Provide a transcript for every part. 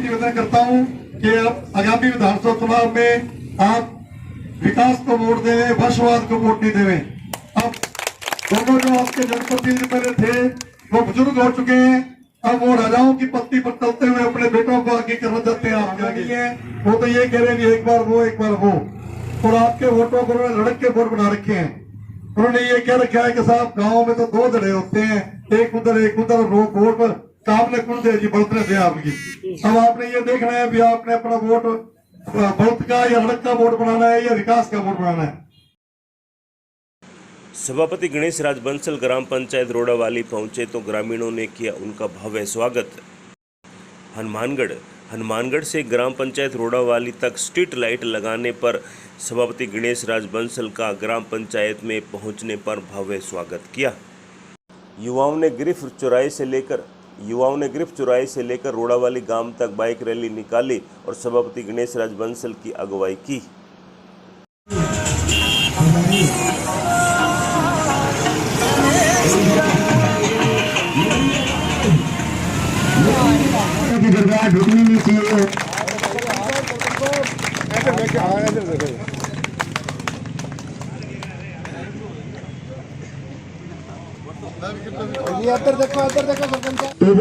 निवेदन करता हूं कि अब आगामी विधानसभा चुनाव में आप विकास को वोट देवे, वंशवाद को वोट नहीं देवे। अब दोनों जो आपके जनप्रतिनिधि पहले थे वो बुजुर्ग हो चुके हैं, अब वो राजाओं की पत्ती पर चलते हुए अपने बेटों को आगे करना चाहते हैं। आपके आगे वो तो ये कह रहे हैं एक बार वो एक बार वो, और आपके वोटों को उन्होंने लड़क के वोट बना रखे हैं। उन्होंने ये कह रखा है कि साहब गाँव में तो दो धड़े होते हैं, एक उधर वोट पर काम ने कौन दे जी बढ़ते थे आपकी। अब आपने ये देखना है भी आपने अपना वोट बल्त का या लड़क का वोट बनाना है या विकास का वोट बनाना है। सभापति गणेश राज बंसल ग्राम पंचायत रोड़ावाली पहुंचे तो ग्रामीणों ने किया उनका भव्य स्वागत। हनुमानगढ़ से ग्राम पंचायत रोड़ावाली तक स्ट्रीट लाइट लगाने पर सभापति गणेश राज बंसल का ग्राम पंचायत में पहुंचने पर भव्य स्वागत किया। युवाओं ने गिरफ्त चौराहे से लेकर रोड़ावाली गांव तक बाइक रैली निकाली और सभापति गणेश राज बंसल की अगुवाई की। ढूंढनी नहीं चाहिए।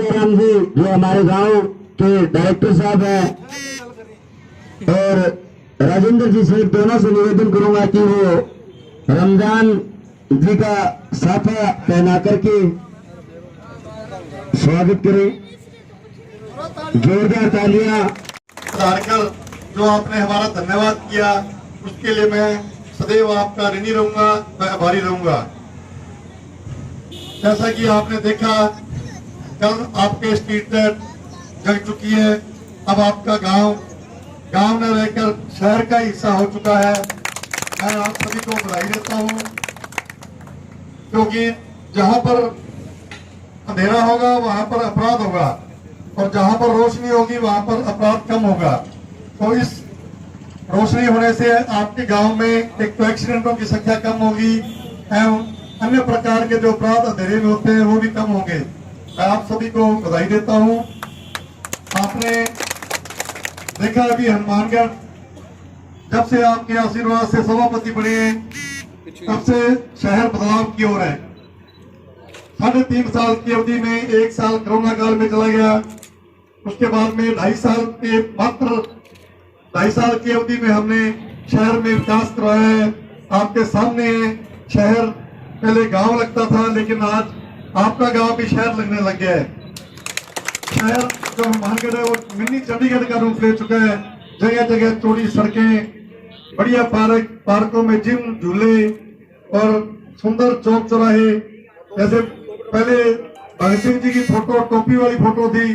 राम जी जो हमारे गांव के डायरेक्टर साहब हैं और राजेंद्र जी से दोनों से निवेदन करूंगा कि वो रमजान जी का साफा पहना करके स्वागत करें। जोरदार तालियां कर जो आपने हमारा धन्यवाद किया उसके लिए मैं सदैव आपका ऋणी रहूंगा, मैं आभारी रहूंगा। जैसा कि आपने देखा कल आपके स्ट्रीट लाइट जग चुकी है, अब आपका गांव में रहकर शहर का हिस्सा हो चुका है। मैं आप सभी को बधाई देता हूं, क्योंकि जहां पर अंधेरा होगा वहां पर अपराध होगा और जहां पर रोशनी होगी वहां पर अपराध कम होगा। तो इस रोशनी होने से आपके गांव में एक तो एक्सीडेंटों की संख्या कम होगी एवं अन्य प्रकार के जो अपराध अंधेरे में होते हैं वो भी कम होंगे। मैं आप सभी को बधाई देता हूं। आपने देखा अभी हनुमानगढ़ जब से आपके आशीर्वाद से सभापति बने तब से शहर बदलाव की ओर है। 3.5 साल की अवधि में 1 साल कोरोना काल में चला गया, उसके बाद में 2.5 साल की अवधि में हमने शहर में विकास करवाया है। आपके सामने शहर पहले गांव लगता था, लेकिन आज आपका गांव भी शहर लगने लग गया है। शहर जो हनुमानगढ़ है वो मिनी चंडीगढ़ का रूप ले चुका है। जगह जगह चौड़ी सड़कें, बढ़िया पार्कों में जिम, झूले और सुंदर चौक चौराहे। जैसे पहले भगत सिंह जी की फोटो टोपी वाली फोटो थी,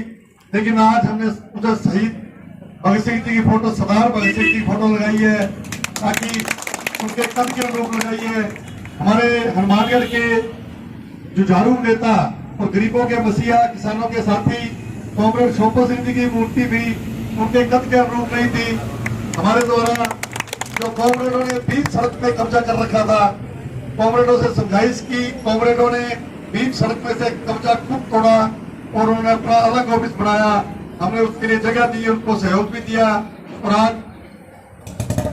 लेकिन आज हमने उधर शहीद भगत सिंह जी की फोटो, सरदार भगत सिंह की फोटो लगाई है ताकि उनके कद के अनुरूप लगाई है। हमारे हनुमानगढ़ के जुझारू नेता और गरीबों के मसीहा, किसानों के साथी कॉमरेड शोभा सिंह जी की मूर्ति भी उनके कद के अनुरूप नहीं थी। हमारे द्वारा जो कॉमरेडों ने बीच सड़क में कब्जा कर रखा था, कॉमरेडों से समझाइश की, कॉमरेडों ने बीच सड़क में से कब्जा खूब तोड़ा और उन्होंने अपना अलग ऑफिस बनाया। हमने उसके लिए जगह दी, उनको सहयोग भी दिया और आज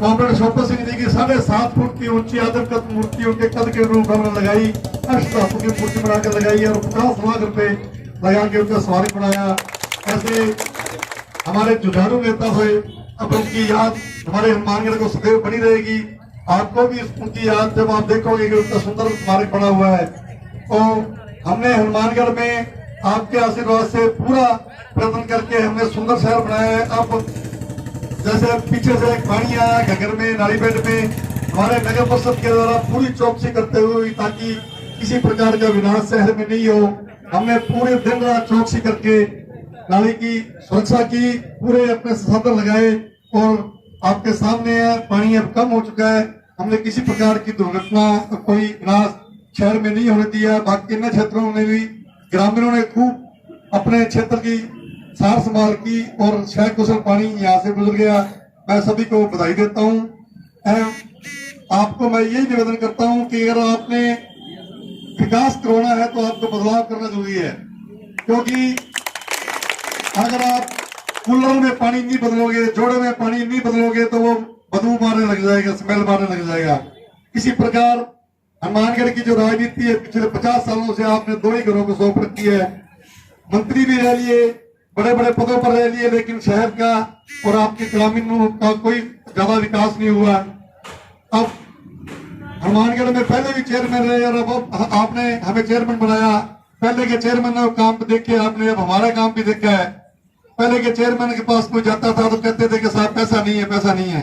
कॉमरेड शोभा सिंह जी की 7.5 फुट की ऊंची आदमकद मूर्ति उनके कद के रूप हमने लगाई, अष्टधातु की मूर्ति बनाकर लगाई और 50 लाख रुपए लगा के उनका स्वागत बनाया। ऐसे हमारे जुझारू नेता हुए, अब उनकी याद हमारे हनुमानगढ़ को सदैव बनी रहेगी। आपको भी उनकी याद जब आप देखोगे कि उनका सुंदर स्मारक बना हुआ है। तो हमने हनुमानगढ़ में आपके आशीर्वाद से पूरा प्रयत्न करके हमने सुंदर शहर बनाया है। अब जैसे पीछे से पानी आया घगर में, नालीबेट में, हमारे नगर परिषद के द्वारा पूरी चौकसी करते हुए ताकि किसी प्रकार का विनाश शहर में नहीं हो, हमने पूरे दिन रात चौकसी करके नाली की सुरक्षा की, पूरे अपने साधन लगाए और आपके सामने है पानी अब कम हो चुका है। हमने किसी प्रकार की दुर्घटना, कोई विनाश शहर में नहीं होने दिया। बाकी अन्य क्षेत्रों में भी ग्रामीणों ने खूब अपने क्षेत्र की सार संभाल की और शहर कुशल पानी यहाँ से गुजर गया। मैं सभी को बधाई देता हूँ। आपको मैं यही निवेदन करता हूँ कि अगर आपने विकास करवाना है तो आपको बदलाव करना जरूरी है, क्योंकि अगर आप कूलर में पानी नहीं बदलोगे, जोड़े में पानी नहीं बदलोगे तो वो बदबू मारने लग जाएगा, स्मेल मारने लग जाएगा। इसी प्रकार हनुमानगढ़ की जो राजनीति है, पिछले 50 सालों से आपने 2 ही घरों को सौंप रखी है। मंत्री भी रह लिए, बड़े बड़े पदों पर रह लिए, लेकिन शहर का और आपके ग्रामीणों का कोई ज्यादा विकास नहीं हुआ। अब हनुमानगढ़ में पहले भी चेयरमैन रहे और अब आपने हमें चेयरमैन बनाया। पहले के चेयरमैन ने काम देखे आपने, अब हमारा काम भी देखा है। पहले के चेयरमैन के पास कोई जाता था तो कहते थे कि साहब पैसा नहीं है, पैसा नहीं है।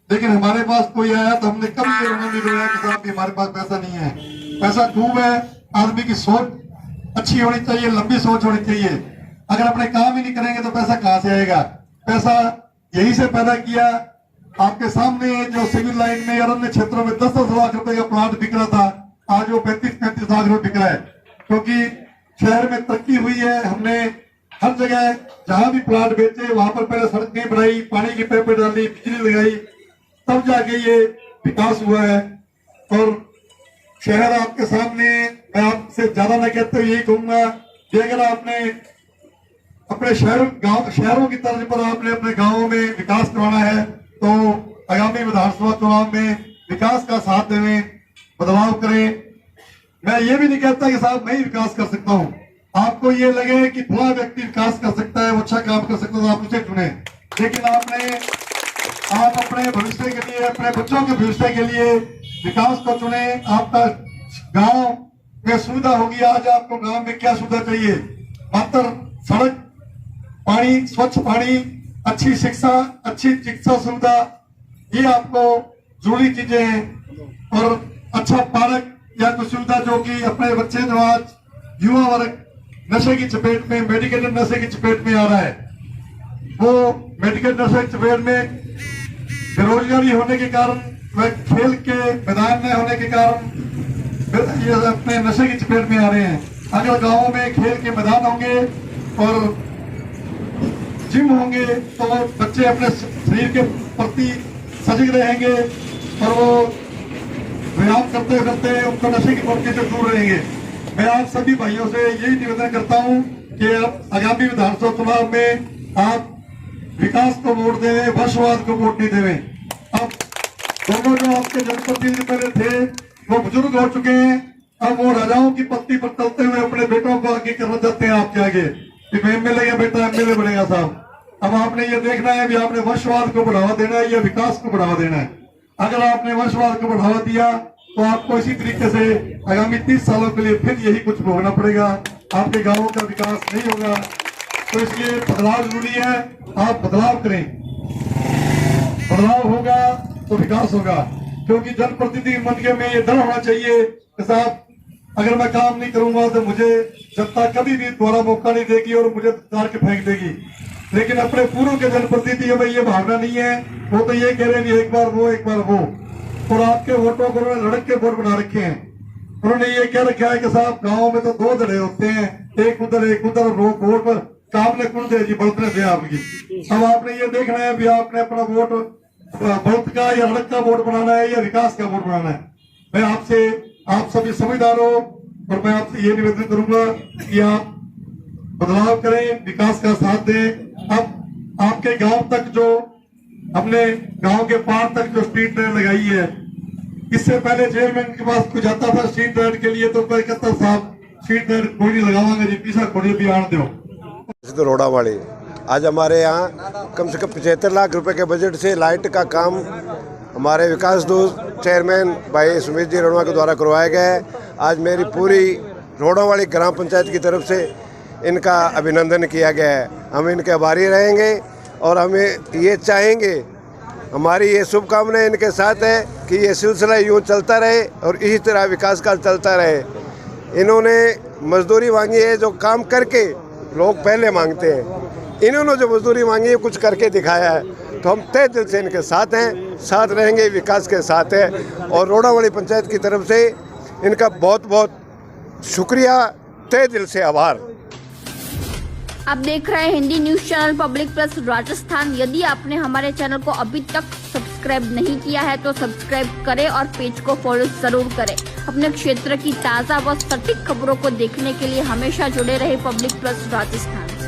लेकिन हमारे पास कोई आया तो हमने कभी ये नहीं बोला कि साहब हमारे पास पैसा नहीं है। पैसा खूब है, आदमी की सोच अच्छी होनी चाहिए, लंबी सोच होनी चाहिए। अगर अपने काम ही नहीं करेंगे तो पैसा कहाँ से आएगा? पैसा यही से पैदा किया। आपके सामने जो सिविल लाइन में और अन्य क्षेत्रों में 10-10 लाख रुपए का प्लाट बिक रहा था, आज वो 35-35 लाख रुपए बिक रहा है, क्योंकि शहर में तरक्की हुई है। हमने हर जगह जहां भी प्लाट बेचे वहां पर पहले सड़कें बनाई, पानी की पाइपें डाली, बिजली लगाई, तब जाके ये विकास हुआ है। और शहर आपके सामने, मैं आपसे ज्यादा न कहते हुए यही कहूंगा कि अगर आपने अपने शहरों की तर्ज पर आपने अपने गांवों में विकास करवाना है तो आगामी विधानसभा चुनाव में विकास का साथ देने, बदलाव करें। मैं ये भी नहीं कहता कि साहब मैं ही विकास कर सकता हूं। आपको ये लगे कि फला व्यक्ति विकास कर सकता है, वो अच्छा काम कर सकता है, तो आप उसे चुने। लेकिन आप अपने भविष्य के लिए, अपने बच्चों के भविष्य के लिए विकास को चुने। आपका गांव में सुविधा होगी। आज आपको गांव में क्या सुविधा चाहिए? मात्र सड़क, पानी, स्वच्छ पानी, अच्छी शिक्षा, अच्छी चिकित्सा सुविधा, ये आपको जरूरी चीजें हैं। और अच्छा पार्क या कुछ सुविधा जो कि अपने बच्चे जो आज युवा वर्ग नशे की चपेट में, मेडिकेटेड नशे की चपेट में आ रहा है, वो मेडिकेटेड नशे की चपेट में बेरोजगारी होने के कारण, वह खेल के मैदान में होने के कारण ये अपने नशे की चपेट में आ रहे हैं। अगर गांवों में खेल के मैदान होंगे और जिम होंगे तो बच्चे अपने शरीर के प्रति सजग रहेंगे और वो व्यायाम करते करते उनको नशे की प्रवृत्ति से दूर रहेंगे। मैं आप सभी भाइयों से यही निवेदन करता हूं कि आगामी विधानसभा चुनाव में आप विकास को वोट देवे, वंशवाद को वोट नहीं देवे। अब दोनों जो आपके जनप्रतिनिधि पहले थे वो बुजुर्ग हो चुके हैं। अब वो राजाओं की पत्ती पर चलते हुए अपने बेटों को आगे करना चाहते हैं आपके आगे कि मैं एमएलए या बेटा एमएलए बनेगा साहब। अब आपने ये देखना है भी आपने वंशवाद को बढ़ावा देना है या विकास को बढ़ावा देना है। अगर आपने वंशवाद को बढ़ावा दिया तो आपको इसी तरीके से आगामी 30 सालों के लिए फिर यही कुछ भोगना पड़ेगा। आपके गांवों का विकास नहीं होगा। तो इसलिए बदलाव जरूरी है। आप बदलाव करें, बदलाव होगा तो विकास होगा। क्योंकि जनप्रतिनिधि मन के में ये डर होना चाहिए कि साहब अगर मैं काम नहीं करूंगा तो मुझे जनता कभी भी दोबारा मौका नहीं देगी और मुझे उतार के फेंक देगी। लेकिन अपने पूर्व के जनप्रतिनिधियों में ये भावना नहीं है। वो तो ये कह रहे हैं एक बार वो एक बार वो, और आपके वोटों को उन्होंने लड़क के वोट बना रखे हैं। उन्होंने ये कह रखा है कि साहब गाँव में तो 2 धड़े होते हैं, एक उधर वोट पर काम ने कुल दे जी बढ़तने दे आपकी। अब आपने ये देखना है भी आपने अपना वोट बढ़त का या लड़क का वोट बनाना है या विकास का वोट बनाना है। मैं आपसे, आप सभी समझदार हो और मैं आपसे ये निवेदन करूंगा कि आप बदलाव करें, विकास का साथ दें। अब आपके गांव तक जो हमने गांव के पार तक जो स्ट्रीट लाइट लगाई है, इससे पहले चेयरमैन के पास कोई जाता था स्ट्रीट लाइट के लिए तो कोई कहता साहब स्ट्रीट लाइट कोई नहीं लगावांगे जी, पीछा कोई भी आन दो। रोड़ा वाली आज हमारे यहाँ कम से कम 75 लाख रुपए के बजट से लाइट का काम हमारे विकास दूत चेयरमैन भाई सुमित जी रणवा के द्वारा करवाया गया है। आज मेरी पूरी रोड़ा वाली ग्राम पंचायत की तरफ से इनका अभिनंदन किया गया है। हम इनके आभारी रहेंगे और हमें ये चाहेंगे, हमारी ये शुभकामनाएं इनके साथ है कि ये सिलसिला यूँ चलता रहे और इसी तरह विकास का चलता रहे। इन्होंने मजदूरी मांगी है जो काम करके लोग पहले मांगते हैं, इन्होंने जो मजदूरी मांगी है कुछ करके दिखाया है, तो हम तहे दिल से इनके साथ हैं, साथ रहेंगे, विकास के साथ हैं। और रोड़ावाली पंचायत की तरफ से इनका बहुत बहुत शुक्रिया, तहे दिल से आभार। आप देख रहे हैं Hindi news channel public plus Rajasthan. यदि आपने हमारे चैनल को अभी तक सब्सक्राइब नहीं किया है तो सब्सक्राइब करें और पेज को फॉलो जरूर करें। अपने क्षेत्र की ताज़ा व सटीक खबरों को देखने के लिए हमेशा जुड़े रहे पब्लिक प्लस राजस्थान।